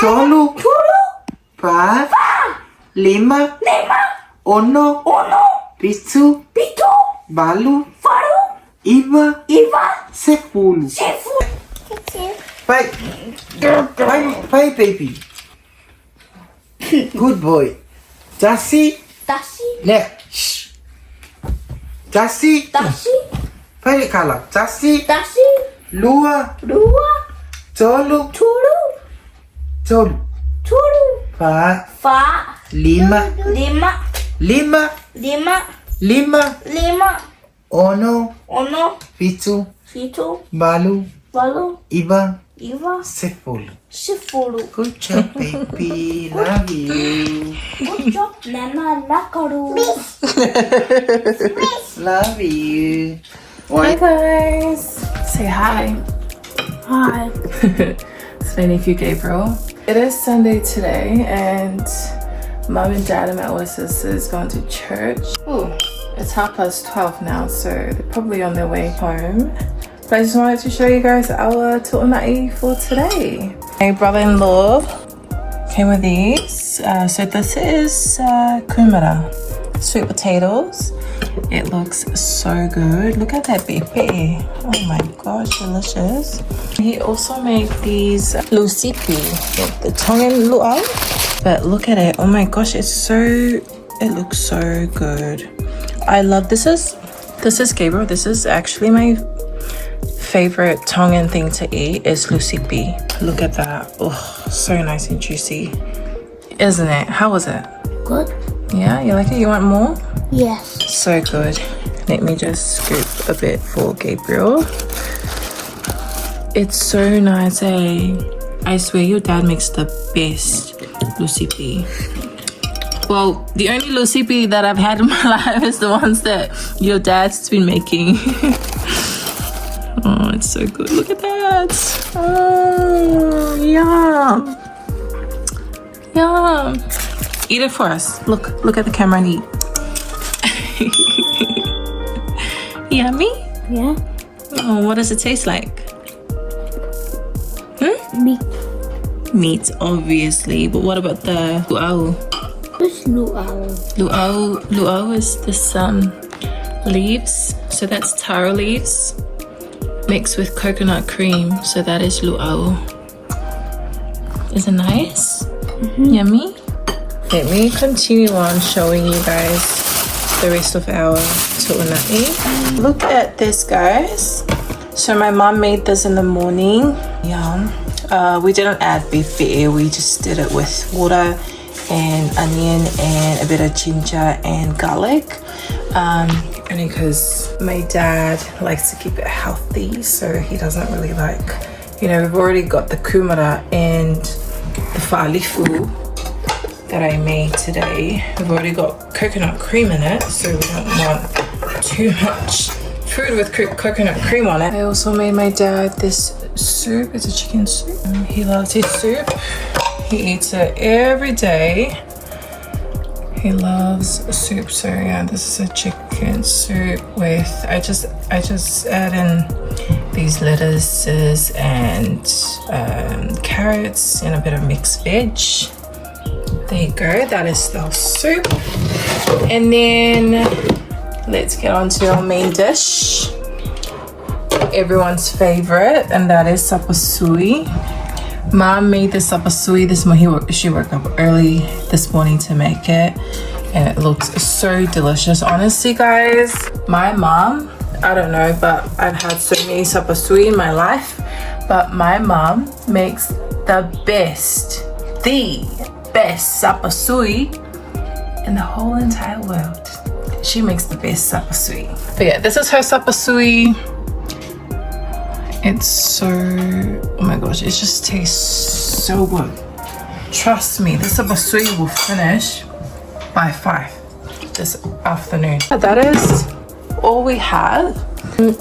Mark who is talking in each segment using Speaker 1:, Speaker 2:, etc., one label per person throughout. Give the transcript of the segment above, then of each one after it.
Speaker 1: Tolu. Pa. Lima. Ono. Pitu. Balu. Iva. Sepulu. Bye. Bye, baby. Good boy. Jasi. Left. Shh. Jasi. Bye, Kala. Jasi. Lua. Tolu. Pa. Lima. Ono. Pitu. Balu. Iva. Sepulu. Good job, baby. Love you.
Speaker 2: Good job, Nana Nakaru.
Speaker 1: Love you.
Speaker 3: Hi guys. Say hi.
Speaker 2: Hi.
Speaker 3: It's my nephew Gabriel. It is Sunday today and Mum and Dad and my older sister's gone to church. Oh, it's 12:30 now, so they're probably on their way home. But I just wanted to show you guys our tu'una'i for today. My brother-in-law came with these. So this is kumara, sweet potatoes. It looks so good. Look at that pepe. Oh my gosh, delicious. He also made these lusipi, the Tongan luau. But look at it. Oh my gosh, it looks so good. I love this is Gabriel. This is actually my favorite Tongan thing to eat is lusipi. Look at that. Oh, so nice and juicy. Isn't it? How was it?
Speaker 2: Good.
Speaker 3: Yeah, you like it? You want more?
Speaker 2: Yes.
Speaker 3: So good. Let me just scoop a bit for Gabriel. It's so nice, eh? I swear your dad makes the best lusipi. Well, the only lusipi that I've had in my life is the ones that your dad's been making. Oh, it's so good. Look at that. Oh, yum. Yum. Eat it for us. Look at the camera and eat. Yummy?
Speaker 2: Yeah.
Speaker 3: Oh, what does it taste like?
Speaker 2: Meat.
Speaker 3: Meat, obviously. But what about the luau?
Speaker 2: What's luau?
Speaker 3: Luau is this leaves. So that's taro leaves mixed with coconut cream. So that is luau. Is it nice? Yummy? Let me continue on showing you guys the rest of our tu'una'i. Look at this, guys. So my mom made this in the morning. Yum. We didn't add beef fi'e, we just did it with water and onion and a bit of ginger and garlic. Only because my dad likes to keep it healthy, so he doesn't really like, we've already got the kumara and the fa'alifu that I made today. We've already got coconut cream in it, so we don't want too much food with coconut cream on it. I also made my dad this soup. It's a chicken soup. He loves his soup. He eats it every day. He loves soup. So yeah, this is a chicken soup with, I just add in these lettuces and carrots and a bit of mixed veg. There you go, that is the soup. And then let's get on to our main dish, everyone's favorite, and that is sapasui. Mom made the sapasui this morning. She woke up early this morning to make it, and it looks so delicious. Honestly, guys, my mom, I don't know, but I've had so many sapasui in my life, but my mom makes the best sapasui in the whole entire world. She makes the best sapasui. But yeah, this is her sapasui. It's so, oh my gosh, it just tastes so good. Trust me, this sapasui will finish by 5 this afternoon. That is all we have.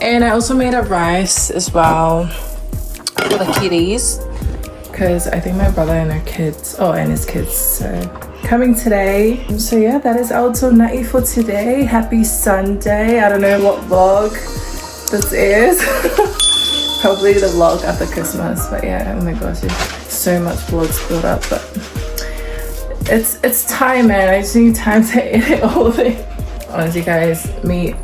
Speaker 3: And I also made a rice as well for the kiddies, because I think my brother and his kids coming today. So yeah, that is our tu'una'i for today. Happy Sunday. I don't know what vlog this is. probably the vlog after Christmas, but yeah, oh my gosh, there's so much vlogs built up, but it's time, man. I just need time to edit all of it. Honestly guys, me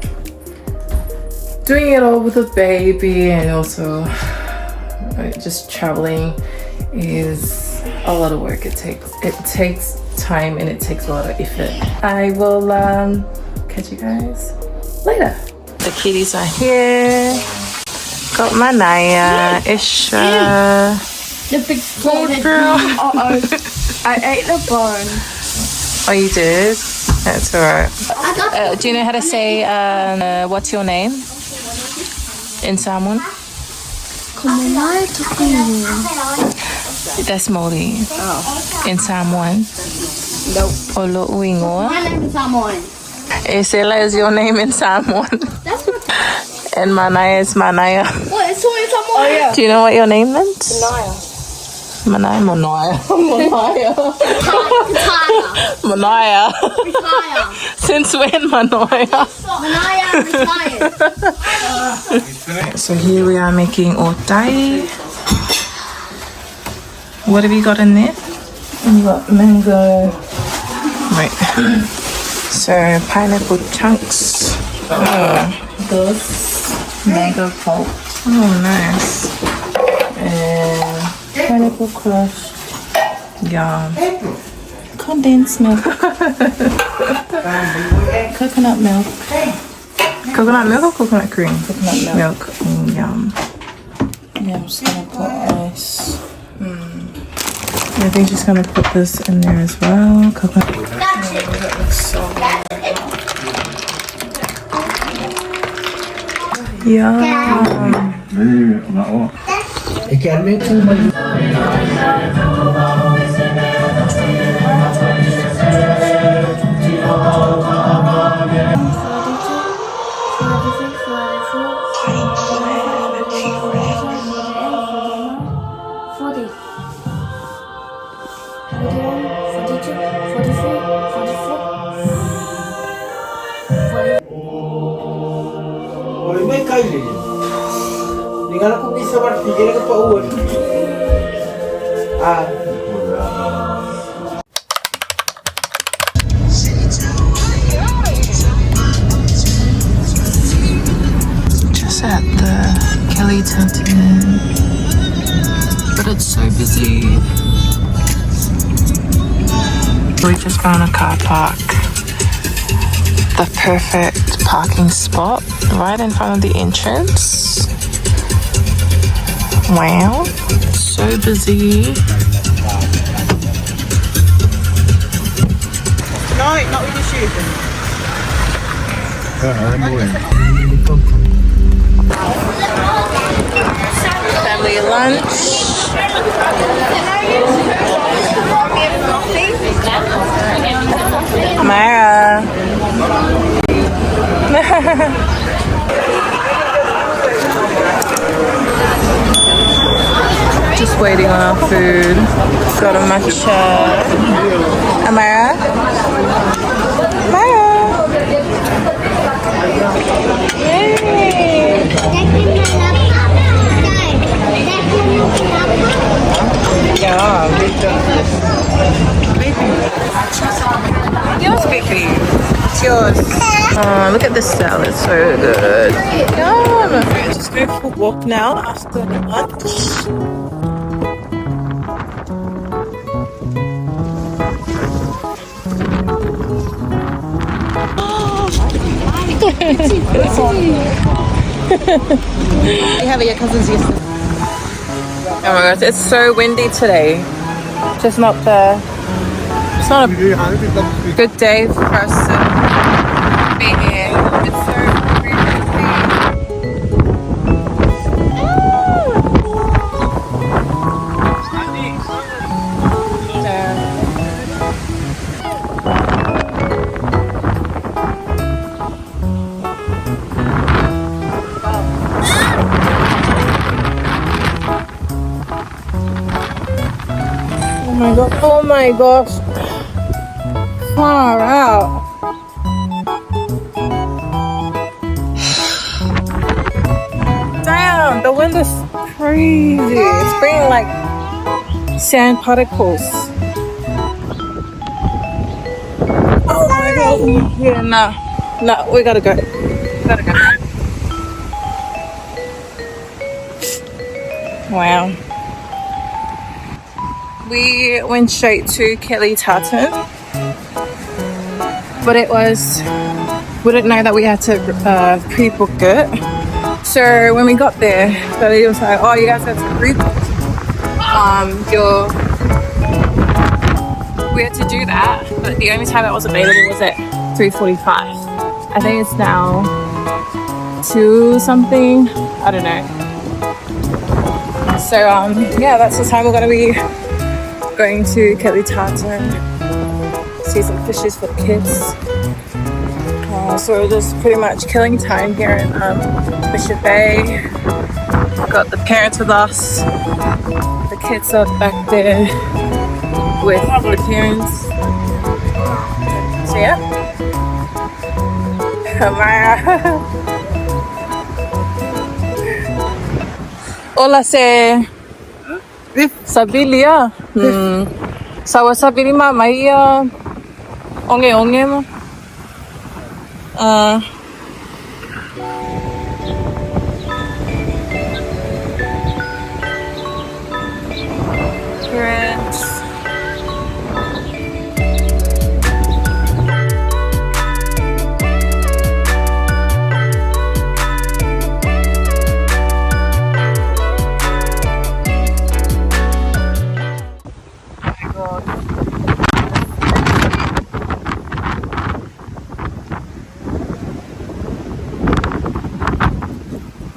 Speaker 3: doing it all with a baby and also just traveling is a lot of work. It takes time and it takes a lot of effort. I will catch you guys later. The kitties are here. Got Manaya, Isha.
Speaker 2: The big forehead. Uh-oh. I ate the bone.
Speaker 3: Oh, you did? That's alright. Do you know how to say what's your name in Samoan? That's Māori. In Samoan.
Speaker 2: Nope.
Speaker 3: Olo Uingoa.
Speaker 2: My name is Samoan.
Speaker 3: Isela is your name in Samoan.
Speaker 2: That's what.
Speaker 3: And Manaya is Manaya.
Speaker 2: What? It's all in Samoan. Oh yeah.
Speaker 3: Do you know what your name means?
Speaker 2: Manaya.
Speaker 3: Manaya. Manaya.
Speaker 2: Manaya.
Speaker 3: Manaya.
Speaker 2: Retire.
Speaker 3: Since when, Manaya?
Speaker 2: Manaya retired.
Speaker 3: So here we are making otai. What have you got in there? We got mango. Right. So pineapple chunks. This mango pulp. Oh, nice. And pineapple crush. Yum. Condensed milk. Coconut milk. Coconut milk or coconut cream? Coconut milk. Yum. Yeah, I'm just gonna put ice. I think she's gonna put this in there as well. Coconut. Oh, that looks so good. Yum.
Speaker 1: Ik ken me too much. Dengan aku bisa berfikir ke Pak Uwan.
Speaker 3: Just at the Kelly Tarlton, but it's so busy. We just found a car park. The perfect parking spot right in front of the entrance. Wow, so busy.
Speaker 1: No, not with the shoes.
Speaker 3: Family lunch. Mara. Just waiting on our food. Got a matcha. Amara? Amara! Yay! Yeah. Yours, baby. It's yours. Oh, look at this salad. So good. Yum. Just go for a walk now after lunch.
Speaker 2: You have your cousins yesterday.
Speaker 3: Oh my gosh, it's so windy today. Just not the. It's not a good day for us to be here. It's so oh my gosh. Far out. Damn, the wind is crazy. It's bringing like sand particles. Oh my god. Yeah, no, we gotta go. Wow. We went straight to Kelly Tartan, but we didn't know that we had to pre-book it. So when we got there, Kelly was like, "Oh, you guys have to pre-book. We had to do that, but the only time that was available was at 3:45. I think it's now 2 something. I don't know. So yeah, that's the time we're gonna be going to Kelly Tartan, see some fishes for the kids. So we're just pretty much killing time here in Bishop Bay. We've got the parents with us. The kids are back there with the parents. So yeah. Hola se Sabilia. Sawa sabili mama iya onge mo. Parents.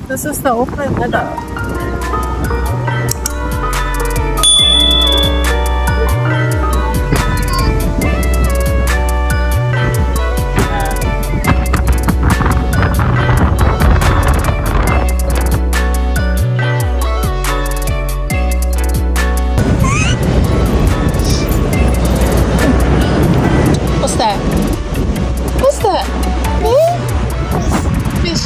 Speaker 3: This is the Auckland weather. What's that? What's that? Fish.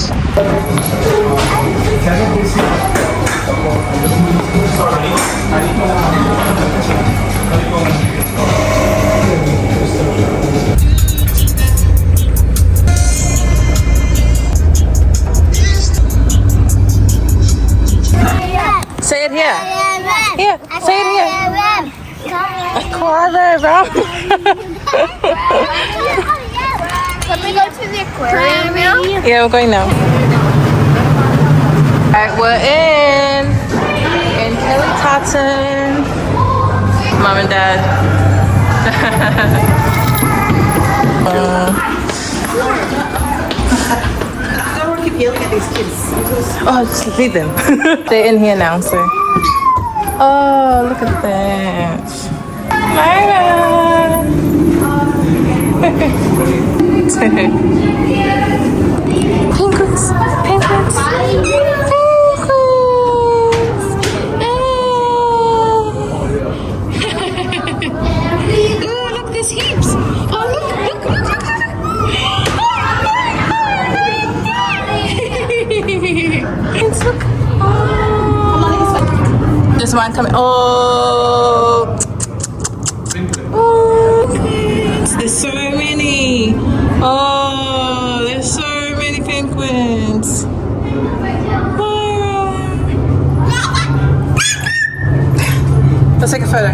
Speaker 3: Say it here. Here, say it here. Aquarium.
Speaker 2: Can we go to the aquarium now?
Speaker 3: Yeah, we're going now. Alright, we're in Kelly Tartan. Mom and Dad.
Speaker 1: I don't want to keep yelling at these kids.
Speaker 3: Oh, just leave them. They're in here now, so. Oh, look at that. Myra. Penguins. Oh, look, there's heaps. Oh, look. Let's look. Oh. There's one coming. Oh. There's so many. Oh, there's so many penguins. Let's take a photo.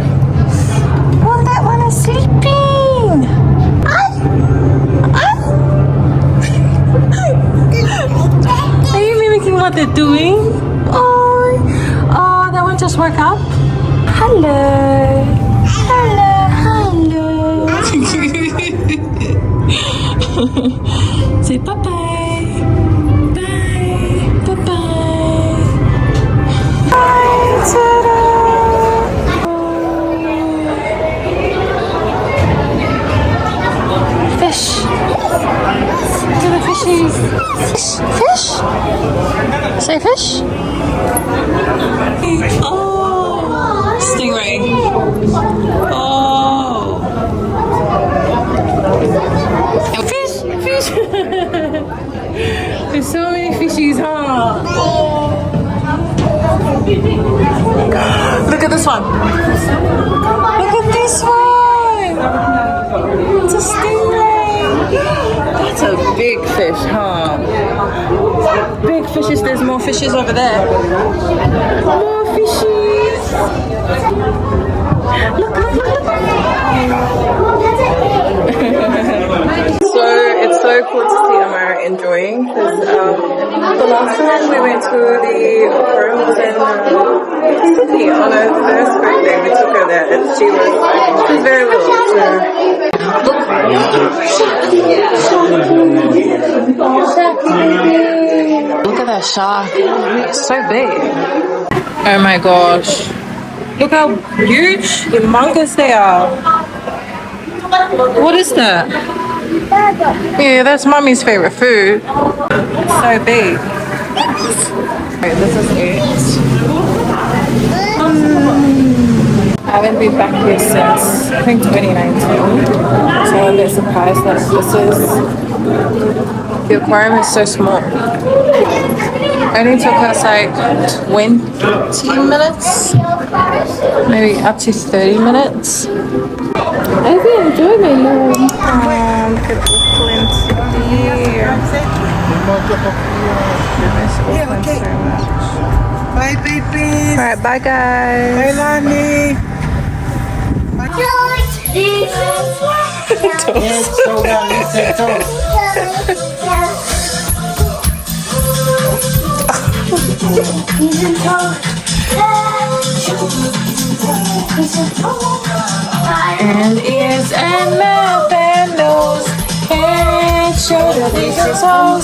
Speaker 3: Oh, that one is sleeping. Are you mimicking what they're doing? Oh, that one just woke up. Hello. Say bye-bye. Bye-bye. Bye, ta-da. Fish. Look at the fishies. Fish. Say fish. Oh, stingray. Oh. Fish. There's so many fishies, huh? Oh. this one. Look at this one. It's a stingray. That's a big fish, huh? Big fishes. There's more fishes over there. More fishes. Look, look, look, look. So it's so cool to see Amara enjoying because the last time we went to the aquarium was in Sydney on her first birthday. We took her there and she was very little. Look at that shark. It's so big. Oh my gosh. Look how huge, humongous they are. What is that? Yeah, that's Mummy's favorite food. It's so big. Okay, this is it. I haven't been back here since I think 2019. So I'm a bit surprised that this is. The aquarium is so small. It only took us like 20 minutes, maybe up to 30 minutes. I really enjoy my room. Look at Auckland here. I miss Auckland so much.
Speaker 1: Bye, babies.
Speaker 3: Alright, bye guys.
Speaker 1: Bye, Lani. Yes, so listen, so.
Speaker 3: And ears and mouth and nose and shoulder, these are all